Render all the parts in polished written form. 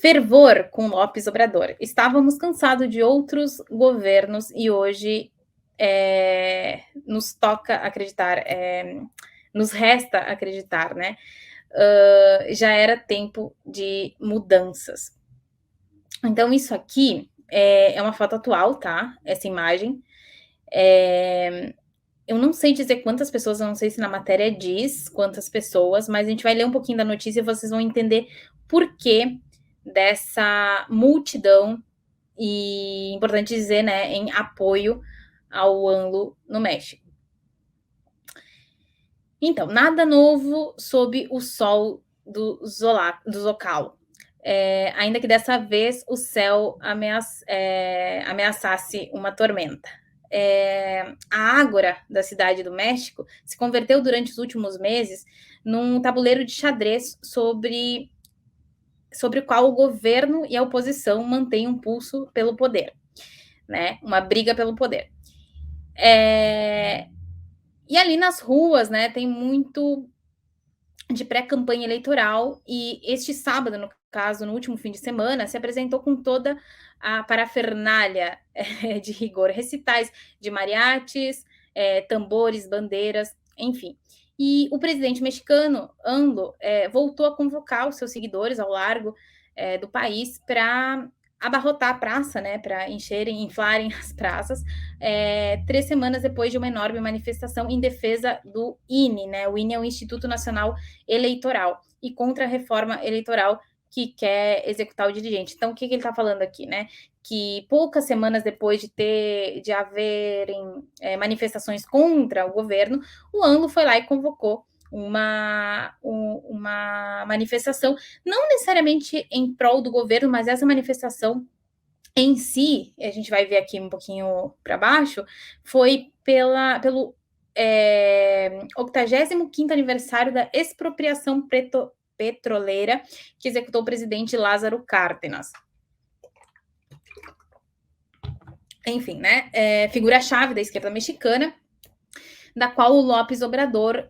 Fervor com Lopes Obrador. Estávamos cansados de outros governos e hoje nos toca acreditar, nos resta acreditar, né? Já era tempo de mudanças. Então, isso aqui é uma foto atual, tá? Essa imagem. Eu não sei dizer quantas pessoas, eu não sei se na matéria diz quantas pessoas, mas a gente vai ler um pouquinho da notícia e vocês vão entender por que dessa multidão e importante dizer, né, em apoio ao ANLO no México. Então, nada novo sob o sol do Zocal. Ainda que dessa vez o céu ameaçasse uma tormenta. A Ágora da cidade do México se converteu durante os últimos meses num tabuleiro de xadrez sobre o qual o governo e a oposição mantêm um pulso pelo poder, né? Uma briga pelo poder. E ali nas ruas, né, tem muito de pré-campanha eleitoral e este sábado, no caso, no último fim de semana, se apresentou com toda a parafernália de rigor, recitais de mariachis, tambores, bandeiras, enfim. E o presidente mexicano, AMLO, voltou a convocar os seus seguidores ao largo do país para abarrotar a praça, né, para inflarem as praças, 3 semanas depois de uma enorme manifestação em defesa do INE, né? O INE é o Instituto Nacional Eleitoral e contra a reforma eleitoral que quer executar o dirigente. Então, o que ele está falando aqui, né? Que poucas semanas depois de haverem manifestações contra o governo, o ANLO foi lá e convocou uma manifestação, não necessariamente em prol do governo, mas essa manifestação em si, a gente vai ver aqui um pouquinho para baixo, foi pelo 85º aniversário da expropriação petroleira que executou o presidente Lázaro Cárdenas. Enfim, né? Figura-chave da esquerda mexicana, da qual o López Obrador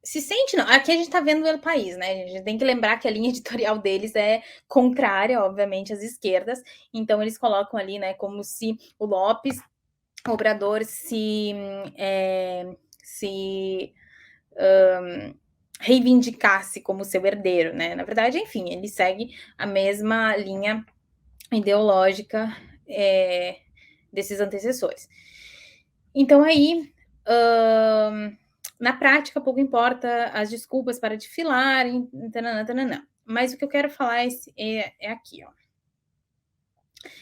se sente, não. Aqui a gente está vendo o país, né? A gente tem que lembrar que a linha editorial deles é contrária, obviamente, às esquerdas. Então, eles colocam ali, né, como se o López Obrador reivindicasse como seu herdeiro, né? Na verdade, enfim, ele segue a mesma linha ideológica desses antecessores. Então, aí, na prática, pouco importa as desculpas para desfilarem, tananã, tananã. Mas o que eu quero falar é aqui, ó.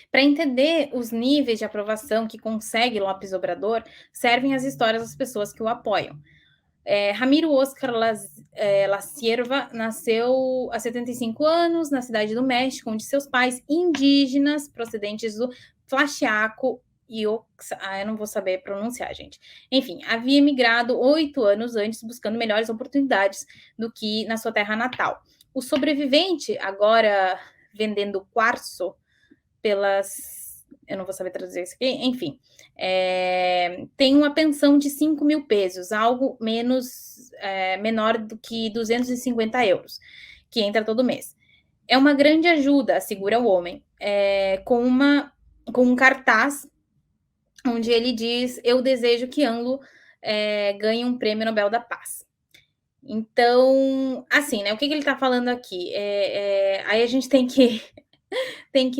Para entender os níveis de aprovação que consegue López Obrador, servem as histórias das pessoas que o apoiam. Ramiro Oscar La Cierva nasceu há 75 anos na cidade do México, onde seus pais indígenas procedentes do Tlaxiaco eu não vou saber pronunciar, gente. Enfim, havia emigrado 8 anos antes, buscando melhores oportunidades do que na sua terra natal. O sobrevivente, agora vendendo quartzo eu não vou saber traduzir isso aqui, enfim, tem uma pensão de 5 mil pesos, algo menor do que 250 euros, que entra todo mês. É uma grande ajuda, assegura o homem, com um cartaz onde ele diz: eu desejo que ANLO ganhe um prêmio Nobel da Paz. Então, assim, né, o que ele está falando aqui? Aí a gente tem que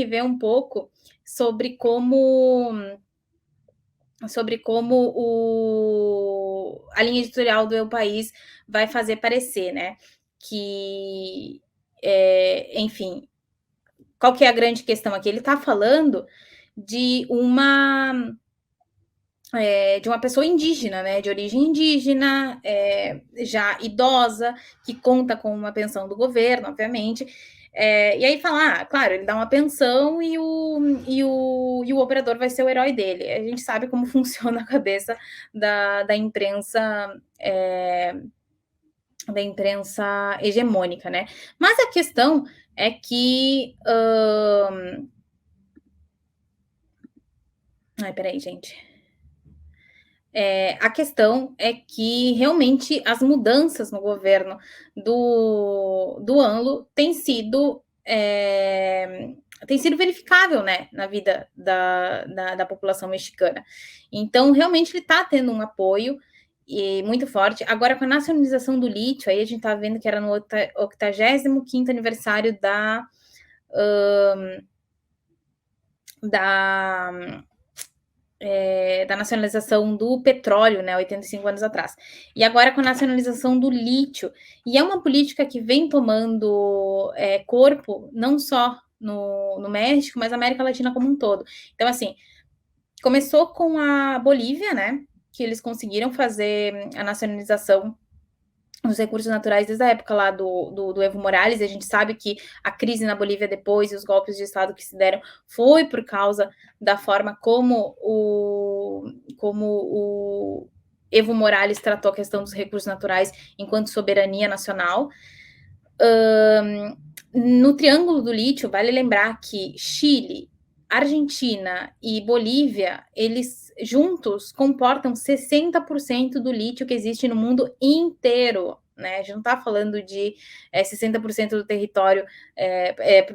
ver um pouco sobre como a linha editorial do El País vai fazer parecer, né? Que, enfim, qual que é a grande questão aqui? Ele está falando de uma pessoa indígena, né? De origem indígena, já idosa, que conta com uma pensão do governo, obviamente. E aí fala, claro, ele dá uma pensão e o operador vai ser o herói dele. A gente sabe como funciona a cabeça da imprensa hegemônica, né? Mas a questão é que peraí, gente. A questão é que realmente as mudanças no governo do ANLO têm sido tem sido verificável, né, na vida da população mexicana. Então, realmente, ele está tendo um apoio e muito forte. Agora, com a nacionalização do lítio, aí a gente está vendo que era no 85º aniversário da da nacionalização do petróleo, né, 85 anos atrás. E agora com a nacionalização do lítio. E é uma política que vem tomando corpo, não só no México, mas na América Latina como um todo. Então, assim, começou com a Bolívia, né, que eles conseguiram fazer a nacionalização os recursos naturais desde a época lá do Evo Morales, e a gente sabe que a crise na Bolívia depois e os golpes de Estado que se deram foi por causa da forma como o Evo Morales tratou a questão dos recursos naturais enquanto soberania nacional. No Triângulo do Lítio, vale lembrar que Chile, Argentina e Bolívia, eles juntos comportam 60% do lítio que existe no mundo inteiro, né? A gente não está falando de 60% do território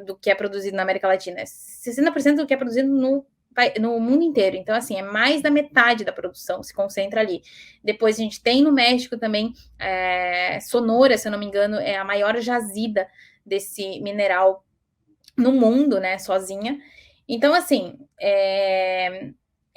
do que é produzido na América Latina, 60% do que é produzido no mundo inteiro. Então, assim, é mais da metade da produção se concentra ali. Depois a gente tem no México também, Sonora, se eu não me engano, é a maior jazida desse mineral no mundo, né, sozinha. Então, assim, é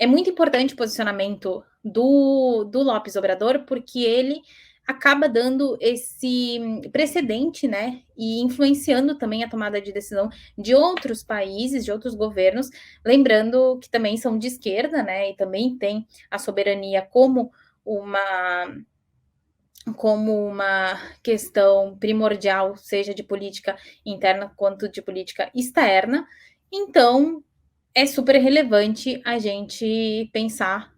muito importante o posicionamento do López Obrador, porque ele acaba dando esse precedente, né, e influenciando também a tomada de decisão de outros países, de outros governos, lembrando que também são de esquerda, né, e também tem a soberania como uma questão primordial, seja de política interna quanto de política externa. Então, é super relevante a gente pensar,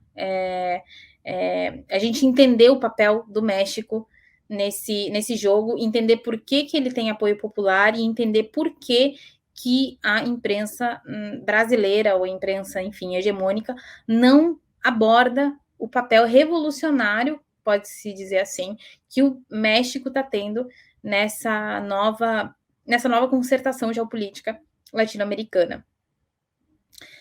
a gente entender o papel do México nesse jogo, entender por que ele tem apoio popular e entender por que a imprensa brasileira, ou a imprensa, enfim, hegemônica, não aborda o papel revolucionário, pode-se dizer assim, que o México está tendo nessa nova concertação geopolítica latino-americana.